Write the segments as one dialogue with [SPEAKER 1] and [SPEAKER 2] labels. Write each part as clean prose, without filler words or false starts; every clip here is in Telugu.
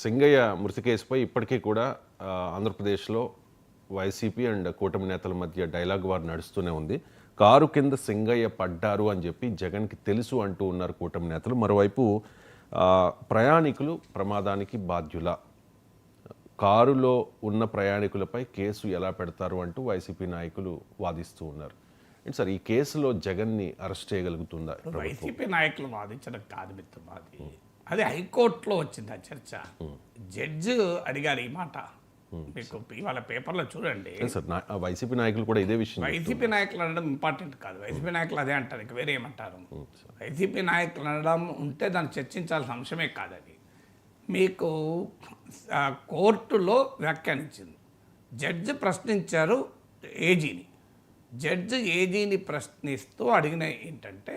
[SPEAKER 1] సింగయ్య మృతి కేసుపై ఇప్పటికీ కూడా ఆంధ్రప్రదేశ్లో వైసీపీ అండ్ కూటమి నేతల మధ్య డైలాగ్ వార్ నడుస్తూనే ఉంది. కారు కింద సింగయ్య పడ్డారు అని చెప్పి జగన్కి తెలుసు అంటూ ఉన్నారు కూటమి నేతలు. మరోవైపు ప్రయాణికులు ప్రమాదానికి బాధ్యుల, కారులో ఉన్న ప్రయాణికులపై కేసు ఎలా పెడతారు అంటూ వైసీపీ నాయకులు వాదిస్తూ ఉన్నారు. సార్, ఈ కేసులో జగన్ని అరెస్ట్ చేయగలుగుతుందా?
[SPEAKER 2] వైసీపీ నాయకులు వాదించడం కాదు మిత్రమాది, అది హైకోర్టులో వచ్చింది ఆ చర్చ. జడ్జి అడిగారు ఈ మాట, మీకు ఇవాళ పేపర్లో చూడండి.
[SPEAKER 1] వైసీపీ నాయకులు కూడా ఇదే విషయం,
[SPEAKER 2] వైసీపీ నాయకులు అనడం ఇంపార్టెంట్ కాదు, వైసీపీ నాయకులు అదే అంటారు, ఇక వేరే ఏమంటారు. వైసీపీ నాయకులు అనడం ఉంటే దాన్ని చర్చించాల్సిన అంశమే కాదు. అది మీకు కోర్టులో వ్యాఖ్యానించింది. జడ్జి ప్రశ్నించారు ఏజీని. జడ్జి ఏజీని ప్రశ్నిస్తూ అడిగిన ఏంటంటే,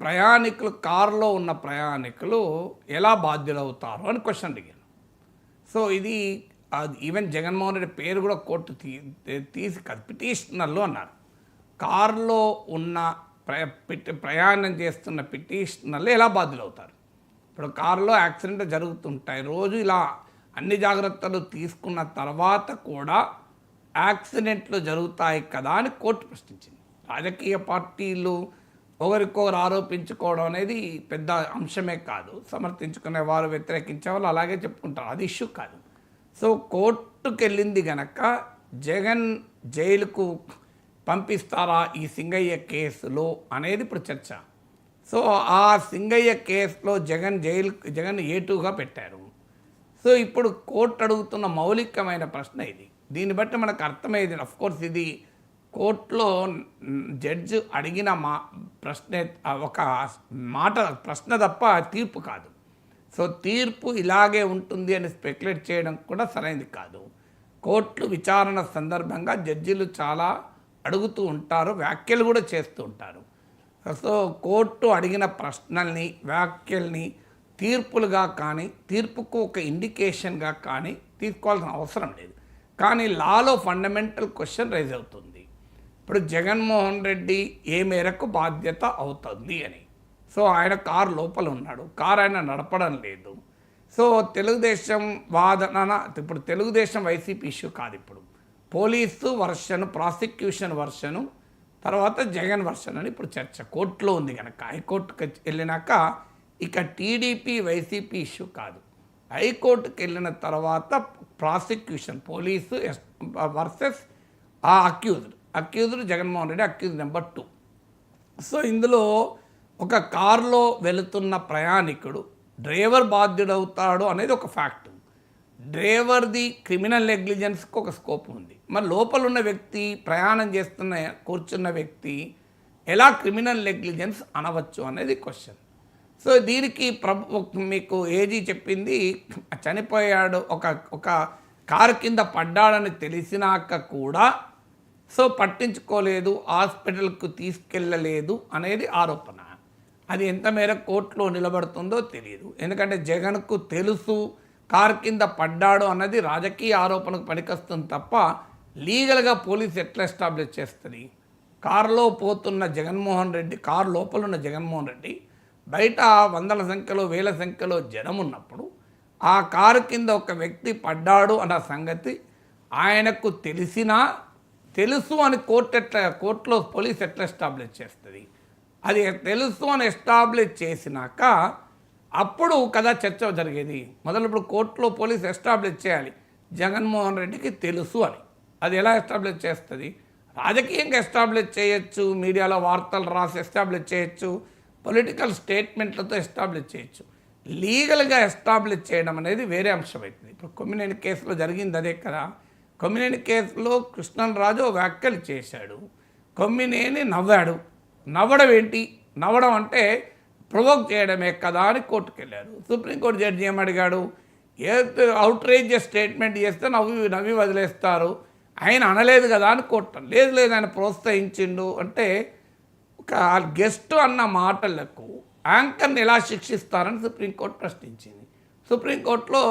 [SPEAKER 2] ప్రయాణికులు, కారులో ఉన్న ప్రయాణికులు ఎలా బాధ్యులవుతారు అని క్వశ్చన్ అడిగాను. సో ఇది ఈవెన్ జగన్మోహన్ రెడ్డి పేరు కూడా కోర్టు తీసి పిటిషనర్లు అన్నారు. కారులో ఉన్న ప్రయాణం చేస్తున్న పిటిషనర్లు ఎలా బాధ్యులవుతారు? ఇప్పుడు కారులో యాక్సిడెంట్ జరుగుతుంటాయి రోజు, ఇలా అన్ని జాగ్రత్తలు తీసుకున్న తర్వాత కూడా యాక్సిడెంట్లు జరుగుతాయి కదా అని కోర్టు ప్రశ్నించింది. రాజకీయ పార్టీలు ఒకరికొకరు ఆరోపించుకోవడం అనేది పెద్ద అంశమే కాదు. సమర్థించుకునే వారు, వ్యతిరేకించే వాళ్ళు అలాగే చెప్పుకుంటారు, అది ఇష్యూ కాదు. సో కోర్టుకు వెళ్ళింది గనక జగన్ జైలుకు పంపిస్తారా ఈ సింగయ్య కేసులో అనేది ఇప్పుడు చర్చ. సో ఆ సింగయ్య కేసులో జగన్ ఏటుగా పెట్టారు. సో ఇప్పుడు కోర్టు అడుగుతున్న మౌలికమైన ప్రశ్న ఇది. దీన్ని బట్టి మనకు అర్థమయ్యేది, అఫ్కోర్స్ ఇది కోర్టులో జడ్జి అడిగిన ప్రశ్న, ఒక మాట ప్రశ్న తప్ప తీర్పు కాదు. సో తీర్పు ఇలాగే ఉంటుంది అని స్పెక్యులేట్ చేయడం కూడా సరైనది కాదు. కోర్టులు విచారణ సందర్భంగా జడ్జీలు చాలా అడుగుతూ ఉంటారు, వ్యాఖ్యలు కూడా చేస్తూ ఉంటారు. సో కోర్టు అడిగిన ప్రశ్నల్ని, వ్యాఖ్యల్ని తీర్పులుగా కానీ, తీర్పుకు ఒక ఇండికేషన్గా కానీ తీసుకోవాల్సిన అవసరం లేదు. కానీ లాలో ఫండమెంటల్ క్వశ్చన్ రైజ్ అవుతుంది. ఇప్పుడు జగన్మోహన్ రెడ్డి ఏ మేరకు బాధ్యత అవుతుంది అని. సో ఆయన కారు లోపల ఉన్నాడు, కారు ఆయన నడపడం లేదు. సో తెలుగుదేశం వాదన, ఇప్పుడు తెలుగుదేశం వైసీపీ ఇష్యూ కాదు, ఇప్పుడు పోలీసు వర్షను, ప్రాసిక్యూషన్ వర్షను, తర్వాత జగన్ వర్షన్ అని ఇప్పుడు చర్చ కోర్టులో ఉంది కనుక, హైకోర్టుకి వెళ్ళినాక ఇక టీడీపీ వైసీపీ ఇష్యూ కాదు. హైకోర్టుకి వెళ్ళిన తర్వాత ప్రాసిక్యూషన్, పోలీసు వర్సెస్ ఆ accused Jaganmohan Reddy, accused number 2. So ఇందులో ఒక కారులో వెళుతున్న ప్రయాణికుడు డ్రైవర్ బాధ్యుడవుతాడు అనేది ఒక ఫ్యాక్ట్. డ్రైవర్ది క్రిమినల్ నెగ్లిజెన్స్కి ఒక స్కోప్ ఉంది. మరి లోపల ఉన్న వ్యక్తి, ప్రయాణం కూర్చున్న వ్యక్తి ఎలా క్రిమినల్ నెగ్లిజెన్స్ అనవచ్చు అనేది క్వశ్చన్. సో దీనికి మీకు ఏజీ చెప్పింది, చనిపోయాడు, ఒక కారు కింద పడ్డాడని తెలిసినాక కూడా సో పట్టించుకోలేదు, హాస్పిటల్కు తీసుకెళ్ళలేదు అనేది ఆరోపణ. అది ఎంత మేర కోర్టులో నిలబడుతుందో తెలియదు. ఎందుకంటే జగన్కు తెలుసు కారు కింద పడ్డాడు అన్నది రాజకీయ ఆరోపణకు పనికొస్తుంది తప్ప లీగల్గా పోలీసు ఎట్లా ఎస్టాబ్లిష్ చేస్తుంది? కారులో పోతున్న జగన్మోహన్ రెడ్డి, కారు లోపల ఉన్న జగన్మోహన్ రెడ్డి, బయట వందల సంఖ్యలో, వేల సంఖ్యలో జనం ఉన్నప్పుడు ఆ కారు కింద ఒక వ్యక్తి పడ్డాడు అన్న సంగతి ఆయనకు తెలుసు అని కోర్టులో పోలీసు ఎట్లా ఎస్టాబ్లిష్ చేస్తుంది? అది తెలుసు అని ఎస్టాబ్లిష్ చేసినాక అప్పుడు కదా చర్చ జరిగేది. మొదలు ఇప్పుడు కోర్టులో పోలీసు ఎస్టాబ్లిష్ చేయాలి జగన్మోహన్ రెడ్డికి తెలుసు అని. అది ఎలా ఎస్టాబ్లిష్ చేస్తుంది? రాజకీయంగా ఎస్టాబ్లిష్ చేయొచ్చు, మీడియాలో వార్తలు రాసి ఎస్టాబ్లిష్ చేయొచ్చు, పొలిటికల్ స్టేట్మెంట్లతో ఎస్టాబ్లిష్ చేయొచ్చు. లీగల్గా ఎస్టాబ్లిష్ చేయడం అనేది వేరే అంశం అవుతుంది. ఇప్పుడు కొమ్మినేని కేసులో జరిగింది అదే కదా. కొమ్మినేని కేసులో కృష్ణరాజు వ్యాఖ్యలు చేశాడు, కొమ్మినేని నవ్వాడు. నవ్వడం ఏంటి? నవ్వడం అంటే ప్రొవోక్ చేయడమే కదా అని కోర్టుకు వెళ్ళారు. సుప్రీంకోర్టు జడ్జి ఏమడిగాడు? అవుట్రేజియస్ స్టేట్మెంట్ చేస్తే నవ్వి వదిలేస్తారు, ఆయన అనలేదు కదా అని కోర్టు. లేదు ఆయన ప్రోత్సహించిండు అంటే, ఒక గెస్ట్ అన్న మాటలకు యాంకర్ని ఎలా శిక్షిస్తారని సుప్రీంకోర్టు ప్రశ్నించింది. సుప్రీంకోర్టులో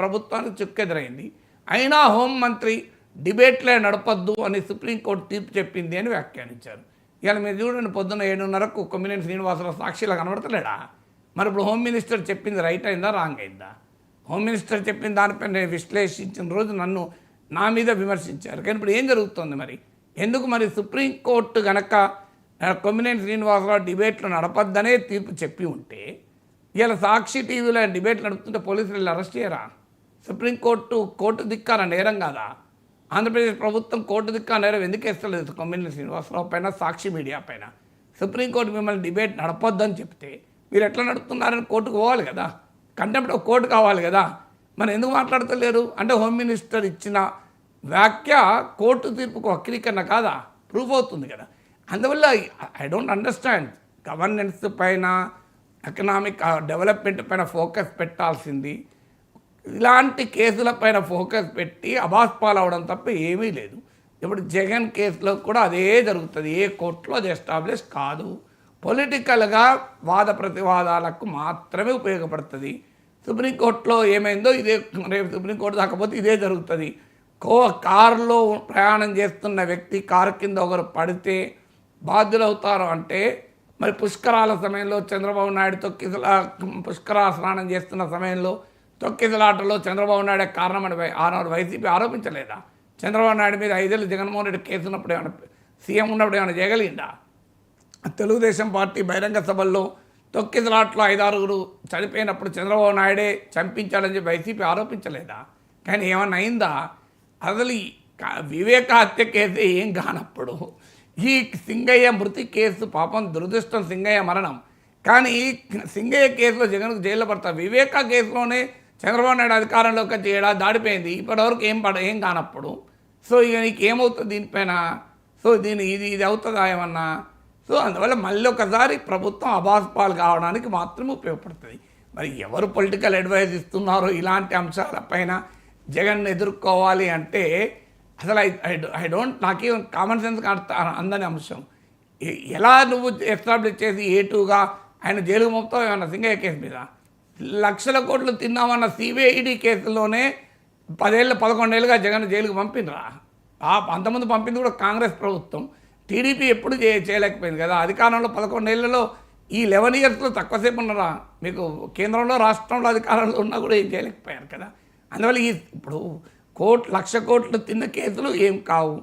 [SPEAKER 2] ప్రభుత్వానికి చుక్కెదురైంది. అయినా హోంమంత్రి డిబేట్లే నడపద్దు అని సుప్రీంకోర్టు తీర్పు చెప్పింది అని వ్యాఖ్యానించారు. ఇవాళ మీరు చూడండి, పొద్దున్న 7:30కు కొమ్మినేని శ్రీనివాసరావు సాక్షిలా కనబడతలేడా? మరి ఇప్పుడు హోమ్ మినిస్టర్ చెప్పింది రైట్ అయిందా, రాంగ్ అయిందా? హోమ్ మినిస్టర్ చెప్పిన దానిపై నేను విశ్లేషించిన రోజు నన్ను నా మీద విమర్శించారు. కానీ ఇప్పుడు ఏం జరుగుతుంది మరి? ఎందుకు మరి సుప్రీంకోర్టు గనక కొమ్మినేని శ్రీనివాసరావు డిబేట్లు నడపద్దనే తీర్పు చెప్పి ఉంటే ఇలా సాక్షి టీవీలో డిబేట్లు నడుపుతుంటే పోలీసులు అరెస్ట్ చేయరా? సుప్రీంకోర్టు కోర్టు దిక్కాన నేరం కాదా? ఆంధ్రప్రదేశ్ ప్రభుత్వం కోర్టు దిక్కా నేరం ఎందుకు వేస్తలేదు కొమ్మినేని శ్రీనివాసరావు పైన, సాక్షి మీడియా పైన? సుప్రీంకోర్టు మిమ్మల్ని డిబేట్ నడపొద్దని చెప్తే మీరు ఎట్లా నడుపుతున్నారని కోర్టుకు పోవాలి కదా, కంటెంప్ట్ ఒక కోర్టు కావాలి కదా. మరి ఎందుకు మాట్లాడతలేరు? అంటే హోమ్ మినిస్టర్ ఇచ్చిన వ్యాఖ్య కోర్టు తీర్పుకు వక్రీకరణ కాదా? ప్రూఫ్ అవుతుంది కదా. అందువల్ల ఐ డోంట్ అండర్స్టాండ్. గవర్నెన్స్ పైన, ఎకనామిక్ డెవలప్మెంట్ పైన ఫోకస్ పెట్టాల్సింది ఇలాంటి కేసుల పైన ఫోకస్ పెట్టి అబాస్పాలవడం తప్ప ఏమీ లేదు. ఇప్పుడు జగన్ కేసులో కూడా అదే జరుగుతుంది. ఏ కోర్టులో అది ఎస్టాబ్లిష్ కాదు. పొలిటికల్గా వాద ప్రతివాదాలకు మాత్రమే ఉపయోగపడుతుంది. సుప్రీంకోర్టులో ఏమైందో ఇదే, రేపు సుప్రీంకోర్టు దాకపోతే ఇదే జరుగుతుంది. కారులో ప్రయాణం చేస్తున్న వ్యక్తి కారు కింద ఒకరు పడితే బాధ్యులవుతారు అంటే, మరి పుష్కరాల సమయంలో చంద్రబాబు నాయుడు పుష్కరాల స్నానం చేస్తున్న సమయంలో తొక్కిసలాటలో చంద్రబాబు నాయుడు కారణమని ఆనాడు వైసీపీ ఆరోపించలేదా? చంద్రబాబు నాయుడు మీద 5 ఏళ్ళు జగన్మోహన్ రెడ్డి కేసు ఉన్నప్పుడు ఏమైనా, సీఎం ఉన్నప్పుడు ఏమైనా చేయగలిగిందా? తెలుగుదేశం పార్టీ బహిరంగ సభల్లో తొక్కిసలాట్లో 5-6 చనిపోయినప్పుడు చంద్రబాబు నాయుడే చంపించాడని చెప్పి వైసీపీ ఆరోపించలేదా? కానీ ఏమన్నా అయిందా? అసలు ఈ వివేక హత్య కేసు ఏం కానప్పుడు ఈ సింగయ్య మృతి కేసు, పాపం దురదృష్టం సింగయ్య మరణం, కానీ సింగయ్య కేసులో జగన్కు జైల్లో పడతారు. వివేక కేసులోనే చంద్రబాబు నాయుడు అధికారంలోకి వచ్చి ఏడాది దాడిపోయింది, ఇప్పటివరకు ఏం కానప్పుడు. సో ఇక నీకు ఏమవుతుంది దీనిపైన? సో ఇది అవుతుందా ఏమన్నా? సో అందువల్ల మళ్ళీ ఒకసారి ప్రభుత్వం అబాస్పాలు కావడానికి మాత్రమే ఉపయోగపడుతుంది. మరి ఎవరు పొలిటికల్ అడ్వైజ్ ఇస్తున్నారో ఇలాంటి అంశాలపైన జగన్ ఎదుర్కోవాలి అంటే అసలు ఐ డోంట్, నాకేం కామన్ సెన్స్ అందని అంశం. ఎలా నువ్వు ఎస్టాబ్లిష్ చేసి ఏటుగా ఆయన జైలుకు మొత్తం ఏమన్నా సింగయ్య కేసు మీద లక్షల కోట్లు తిన్నామన్న సిబిఐడి కేసులోనే 11 ఏళ్ళుగా జగన్ జైలుకు పంపినరా? అంతకుముందు పంపింది కూడా కాంగ్రెస్ ప్రభుత్వం. టీడీపీ ఎప్పుడు చేయలేకపోయింది కదా అధికారంలో. 11 ఏళ్లలో ఈ 11 ఇయర్స్లో తక్కువసేపు ఉన్నారా? మీకు కేంద్రంలో రాష్ట్రంలో అధికారంలో ఉన్నా కూడా ఏం చేయలేకపోయారు కదా. అందువల్ల ఇప్పుడు 1,00,000 కోట్లు తిన్న కేసులు ఏం కావు.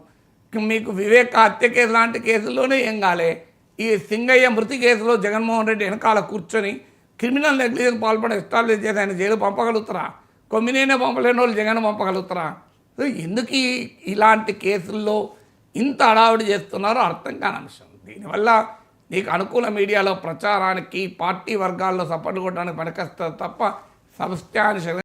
[SPEAKER 2] మీకు వివేక హత్య కేసు లాంటి కేసుల్లోనే ఏం కాలే. ఈ సింగయ్య మృతి కేసులో జగన్మోహన్ రెడ్డి వెనకాల కూర్చొని క్రిమినల్ నెగ్లిజెన్స్ పాల్పడి ఎస్టాబ్లిష్ చేసి ఆయన జైలు పంపగలుగుతారా? కొమ్మినేనే పంపలేని వాళ్ళు జగన్ పంపగలుగుతారా? ఎందుకు ఇలాంటి కేసుల్లో ఇంత హడావుడి చేస్తున్నారో అర్థం కాని అంశం. దీనివల్ల నీకు అనుకూల మీడియాలో ప్రచారానికి, పార్టీ వర్గాల్లో సపోర్ట్ కొట్టడానికి పనికొస్తుంది తప్ప సబ్స్టాన్షియల్